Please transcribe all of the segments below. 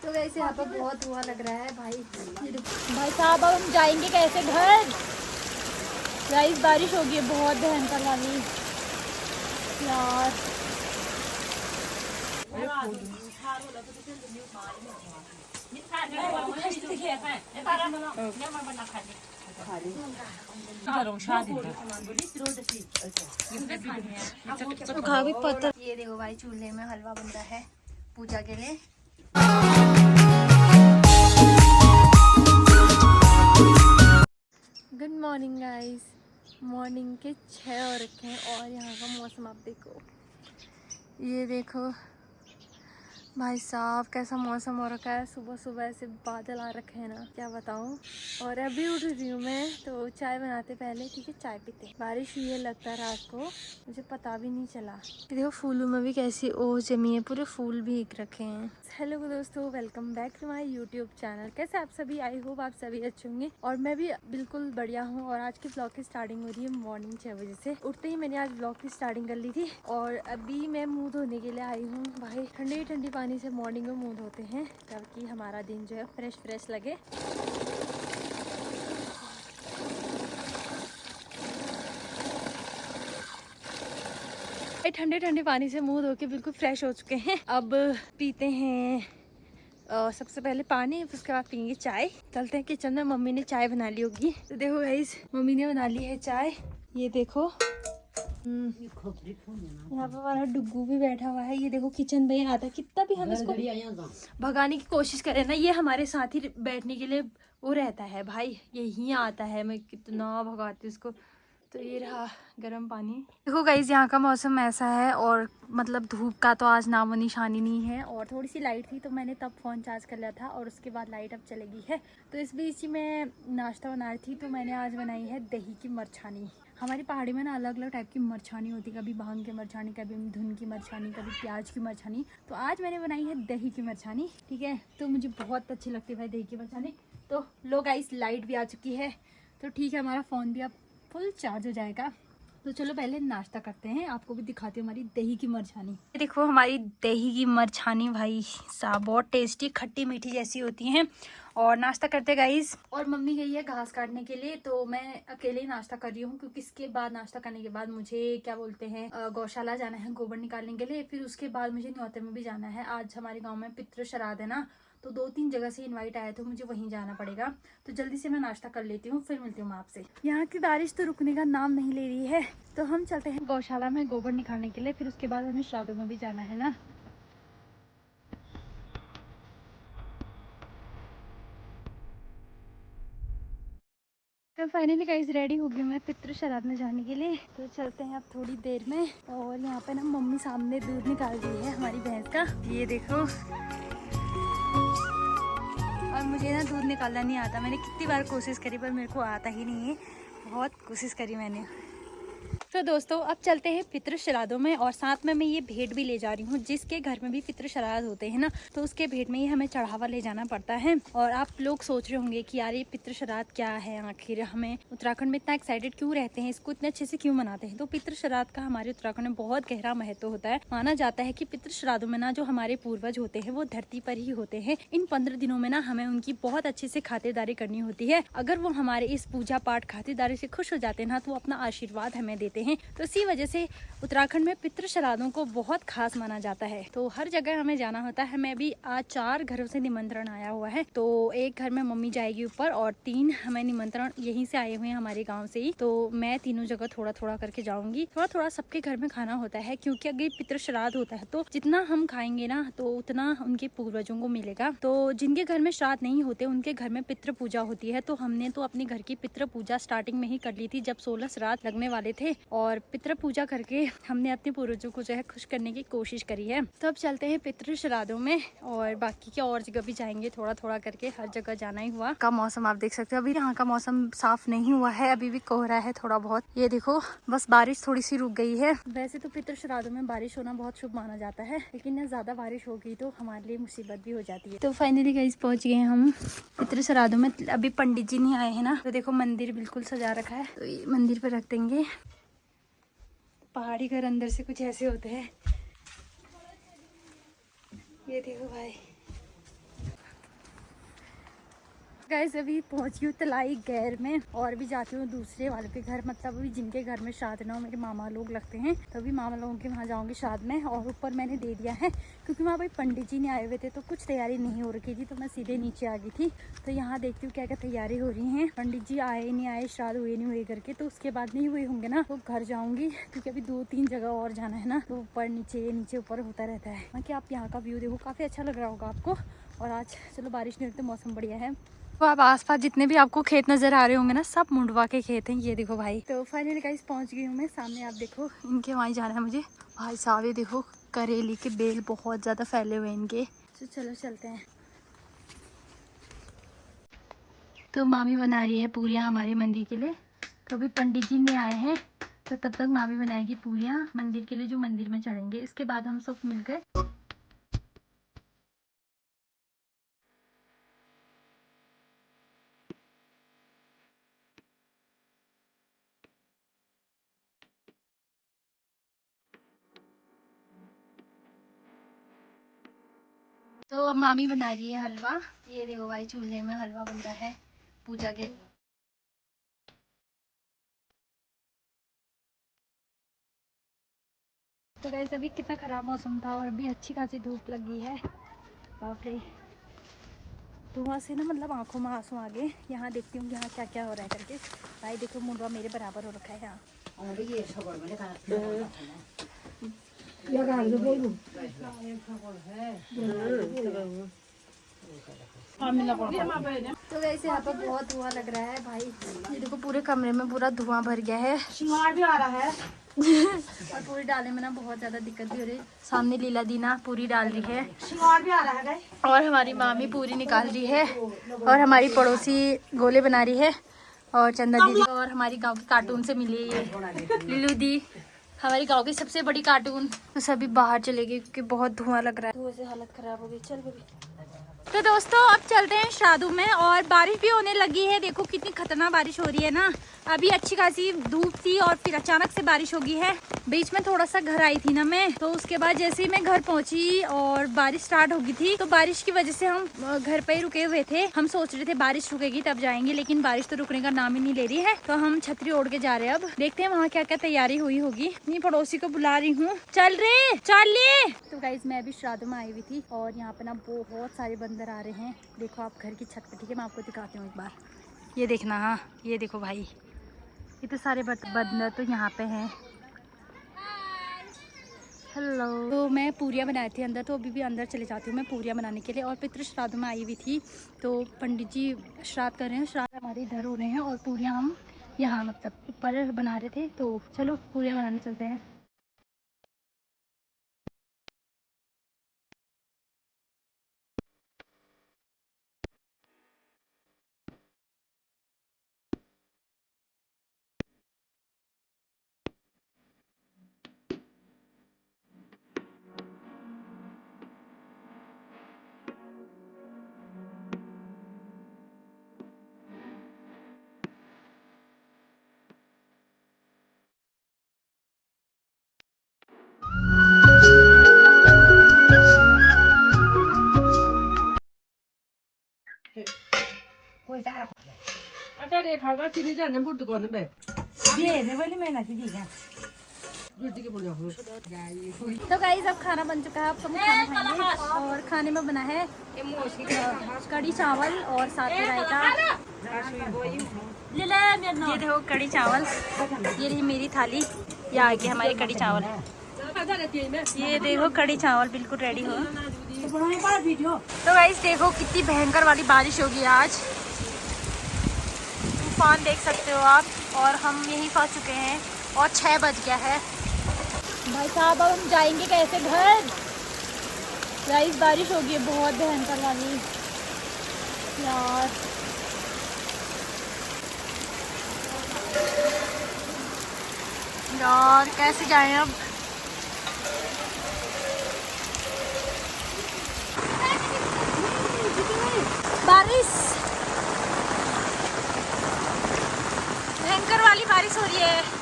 तो वैसे यहाँ पर बहुत धुआं लग रहा है भाई। भाई साहब अब हम जाएंगे कैसे घर? गाइस बारिश होगी है बहुत भयंकर वाली यार। ये देखो भाई चूल्हे में हलवा बन रहा है पूजा के लिए। Good morning guys. मॉर्निंग के 6 हो रखे हैं और यहाँ का मौसम आप देखो, ये देखो भाई साहब कैसा मौसम हो रखा है। सुबह सुबह से बादल आ रखे हैं ना, क्या बताऊँ। और अभी उठ रही हूँ मैं तो चाय बनाते पहले, ठीक है चाय पीते। बारिश हुई है लगता है रात को, मुझे पता भी नहीं चला। देखो फूलों में भी कैसी ओस जमी है, पूरे फूल भी एक रखे हैं। हेलो दोस्तों, welcome back to my YouTube channel. कैसे आप सभी? आई होप आप सभी अच्छे होंगे और मैं भी बिल्कुल बढ़िया हूँ। और आज की ब्लॉग की स्टार्टिंग हो रही है मॉर्निंग 6 बजे से। उठते ही मैंने आज ब्लॉग की स्टार्टिंग कर ली थी और अभी मैं मुँह धोने के लिए आई हूँ। भाई ठंडी ठंडी पानी से मॉर्निंग में मुँह धोते हैं ताकि हमारा दिन जो है फ्रेश लगे। ठंडे ठंडे पानी से मुंह धो के बिल्कुल फ्रेश हो चुके हैं। अब पीते हैं सबसे पहले पानी, उसके बाद पियेंगे चाय। चलते हैं किचन में, मम्मी ने चाय बना ली होगी। तो देखो गाइस मम्मी ने बना ली है चाय, ये देखो। यहाँ पे हमारा डुग्गू भी बैठा हुआ है। ये देखो किचन में आता है, कितना भी हम इसको भगाने की कोशिश करें ना, ये हमारे साथ ही बैठने के लिए वो रहता है भाई, यही आता है। मैं कितना भगाती हूँ इसको। तो ये रहा गर्म पानी। देखो गाइस यहाँ का मौसम ऐसा है और मतलब धूप का तो आज नामो निशानी नहीं है। और थोड़ी सी लाइट थी तो मैंने तब फ़ोन चार्ज कर लिया था और उसके बाद लाइट अब चलेगी है। तो इस बीच ही मैं नाश्ता बना रही थी, तो मैंने आज बनाई है दही की मरछानी। हमारी पहाड़ी में ना अलग अलग टाइप की मरछानी होती है, कभी भांग की मरछानी, कभी धुन की मरछानी, कभी प्याज की मरछानी। तो आज मैंने बनाई है दही की मरछानी, ठीक है। तो मुझे बहुत अच्छी लगती है भाई दही की मरछानी। तो लो गाइस लाइट भी आ चुकी है, तो ठीक है हमारा फ़ोन भी अब फुल चार्ज हो जाएगा। तो चलो पहले नाश्ता करते हैं, आपको भी दिखाती हूँ हमारी दही की मरछानी। ये देखो हमारी दही की मरछानी भाई साहब बहुत टेस्टी खट्टी मीठी जैसी होती हैं। और नाश्ता करते गाइस। और मम्मी गई है घास काटने के लिए, तो मैं अकेले ही नाश्ता कर रही हूँ क्योंकि इसके बाद नाश्ता करने के बाद मुझे क्या बोलते हैं गौशाला जाना है गोबर निकालने के लिए। फिर उसके बाद मुझे न्योते में भी जाना है। आज हमारे गाँव में पितृ श्राद्ध है ना, तो 2-3 जगह से इनवाइट आया तो मुझे वहीं जाना पड़ेगा। तो जल्दी से मैं नाश्ता कर लेती हूँ, फिर मिलती हूँ मैं आपसे। यहाँ की बारिश तो रुकने का नाम नहीं ले रही है, तो हम चलते हैं गौशाला में गोबर निकालने के लिए। फिर उसके बाद हमें श्राद्धों में भी जाना है ना। तो फाइनली गाइस रेडी हो गई मैं पितृ श्राद्ध में जाने के लिए। तो चलते हैं अब थोड़ी देर में। और यहाँ पे ना मम्मी सामने दूध निकाल रही है हमारी भैंस का, ये देखो। और मुझे ना दूध निकालना नहीं आता, मैंने कितनी बार कोशिश करी पर मेरे को आता ही नहीं है। बहुत कोशिश करी मैंने। तो दोस्तों अब चलते हैं पितृ श्राद्धों में। और साथ में मैं ये भेंट भी ले जा रही हूँ। जिसके घर में भी पितृ श्राद्ध होते हैं ना, तो उसके भेंट में ही हमें चढ़ावा ले जाना पड़ता है। और आप लोग सोच रहे होंगे कि यार ये पितृ श्राद्ध क्या है, आखिर हमें उत्तराखंड में इतना एक्साइटेड क्यों रहते हैं, इसको इतने अच्छे से क्यों मनाते हैं। तो पितृ श्राद्ध का हमारे उत्तराखंड में बहुत गहरा महत्व होता है। माना जाता है कि पितृ श्राद्धों में ना जो हमारे पूर्वज होते हैं वो धरती पर ही होते हैं। इन 15 दिनों में ना हमें उनकी बहुत अच्छे से खातिरदारी करनी होती है। अगर वो हमारे इस पूजा पाठ खातिरदारी से खुश हो जाते हैं ना, तो वो अपना आशीर्वाद हमें देते हैं। तो इसी वजह से उत्तराखंड में पितृ श्राद्धों को बहुत खास माना जाता है। तो हर जगह हमें जाना होता है। मैं भी आज 4 घरों से निमंत्रण आया हुआ है। तो एक घर में मम्मी जाएगी ऊपर और 3 हमें निमंत्रण यहीं से आए हुए हैं हमारे गांव से ही। तो मैं तीनों जगह थोड़ा थोड़ा करके जाऊंगी। थोड़ा थोड़ा सबके घर में खाना होता है, क्योंकि अगर पितृ श्राद्ध होता है तो जितना हम खाएंगे ना तो उतना उनके पूर्वजों को मिलेगा। तो जिनके घर में श्राद्ध नहीं होते उनके घर में पितृ पूजा होती है। तो हमने तो अपने घर की पितृ पूजा स्टार्टिंग में ही कर ली थी जब 16 श्राद्ध लगने वाले थे। और पितृ पूजा करके हमने अपने पूर्वजों को जो है खुश करने की कोशिश करी है। तो अब चलते हैं पितृ श्राद्धों में और बाकी की और जगह भी जाएंगे। थोड़ा थोड़ा करके हर जगह जाना ही हुआ। का मौसम आप देख सकते हो, अभी यहाँ का मौसम साफ नहीं हुआ है, अभी भी कोहरा है थोड़ा बहुत। ये देखो बस बारिश थोड़ी सी रुक गई है। वैसे तो पितृ श्राद्धों में बारिश होना बहुत शुभ माना जाता है, लेकिन ज्यादा बारिश हो गई तो हमारे लिए मुसीबत भी हो जाती है। तो फाइनली गाइस पहुंच गए हम पितृ श्राद्धों में। अभी पंडित जी नहीं आए हैं ना, तो देखो मंदिर बिल्कुल सजा रखा है, तो ये मंदिर पे रख देंगे। पहाड़ी घर अंदर से कुछ ऐसे होते हैं, ये देखो भाई। गाइस अभी पहुंची हूँ तलाई गैर में और भी जाती हूँ दूसरे वाले के घर, मतलब अभी जिनके घर में श्राद्ध ना हो, मेरे मामा लोग लगते हैं, तो अभी मामा लोगों के वहाँ जाऊँगी श्राद्ध में। और ऊपर मैंने दे दिया है क्योंकि वहाँ भाई पंडित जी नहीं आए हुए थे तो कुछ तैयारी नहीं हो रखी थी, तो मैं सीधे नीचे आ गई थी। तो यहाँ देखती हूँ क्या क्या तैयारी हो रही है, पंडित जी आए नहीं आए, श्राद्ध हुए नहीं हुए करके, तो उसके बाद नहीं हुए होंगे ना तो घर जाऊँगी क्योंकि अभी 2-3 जगह और जाना है ना, तो ऊपर नीचे नीचे ऊपर होता रहता है। बाकी आप यहाँ का व्यू देखो, काफ़ी अच्छा लग रहा होगा आपको। और आज चलो बारिश नहीं होती तो मौसम बढ़िया है। तो आप आसपास जितने भी आपको खेत नजर आ रहे होंगे ना, सब मुंडवा के खेत हैं। ये देखो भाई, तो फाइनली गाइस पहुंच गई हूँ मैं सामने। आप देखो इनके वहीं जाना है मुझे। भाई साहब ये देखो करेली के बेल बहुत ज्यादा फैले हुए इनके। तो चलो चलते हैं। तो मामी बना रही है पूरियाँ हमारे मंदिर के लिए, तो अभी पंडित जी नहीं आए हैं तो तब तक मामी बनाएगी पूरियाँ मंदिर के लिए, जो मंदिर में चढ़ेंगे। इसके बाद हम सब मिलकर तो अब मामी बना रही है हलवा। ये देखो भाई चूल्हे में हलवा बन रहा है पूजा के। तो गाइस अभी कितना खराब मौसम था और अभी अच्छी खासी धूप लगी है। बाप रे, धुआं से ना मतलब आंखों में आंसू आ गए। यहाँ देखती हूँ यहाँ क्या क्या हो रहा है करके। भाई देखो मुंडवा मेरे बराबर हो रखा है यहाँ। तो वैसे यहाँ पर बहुत धुआं लग रहा है भाई। ये देखो पूरे कमरे में पूरा धुआं भर गया है, शिंगार भी आ रहा है और पूरी डालने में ना बहुत ज्यादा दिक्कत भी हो रही है। सामने लीला दीना पूरी डाल रही है, शिंगार भी आ रहा है और हमारी मामी पूरी निकाल रही है और हमारी पड़ोसी गोले बना रही है और चंदा दीदी और हमारी गाँव की कार्टून से मिली है ये लिलू दी, हमारी गांव की सबसे बड़ी कार्टून। तो सभी बाहर चले गए क्योंकि बहुत धुआं लग रहा है, धुएं से हालत खराब हो गई। चल बोली। तो दोस्तों अब चलते हैं श्राद्धों में और बारिश भी होने लगी है। देखो कितनी खतरनाक बारिश हो रही है ना। अभी अच्छी खासी धूप थी और फिर अचानक से बारिश हो गई है। बीच में थोड़ा सा घर आई थी ना मैं, तो उसके बाद जैसे ही मैं घर पहुंची और बारिश स्टार्ट हो गई थी, तो बारिश की वजह से हम घर पे ही रुके हुए थे। हम सोच रहे थे बारिश रुकेगी तब जाएंगे, लेकिन बारिश तो रुकने का नाम ही नहीं ले रही है। तो हम छतरी ओढ़ के जा रहे हैं। अब देखते हैं वहाँ क्या क्या तैयारी हुई होगी। अपनी पड़ोसी को बुला रही हूँ, चल रे चल ले। तो गाइज मैं अभी श्राद्ध में आई हुई थी और यहाँ पे ना बहुत सारे बंदर आ रहे हैं। देखो आप घर की छत पे, ठीक है मैं आपको दिखाती हूँ एक बार। ये देखना, हाँ ये देखो भाई इतने सारे बंदर तो यहाँ पे हैं। हेलो। तो मैं पूरियाँ बनाई थी अंदर, तो अभी भी अंदर चले जाती हूँ मैं पूरियाँ बनाने के लिए। और पितृ श्राद्ध में आई हुई थी, तो पंडित जी श्राद्ध कर रहे हैं, श्राद्ध हमारे इधर हो रहे हैं और पूरियाँ हम यहाँ मतलब ऊपर बना रहे थे। तो चलो पूरियाँ बनाने चलते हैं। तो गाइस अब खाना बन चुका है, अब सब खाना खाएंगे और खाने में बना है कढ़ी चावल और साथ में रायता। ये देखो कढ़ी चावल, ये रही मेरी थाली, ये आ गई हमारी कढ़ी चावल। ये देखो कढ़ी चावल बिल्कुल रेडी हो। तो गाइस देखो कितनी भयंकर वाली बारिश होगी आज, तूफान देख सकते हो आप। और हम यहीं फंस चुके हैं और 6 बज गया है। भाई साहब अब हम जाएंगे कैसे घर? गाइस बारिश होगी है बहुत भयंकर वाली यार। यार कैसे जाएं अब? बारिश, भयंकर वाली बारिश हो रही है।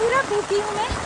पूरा भूखी हूँ मैं।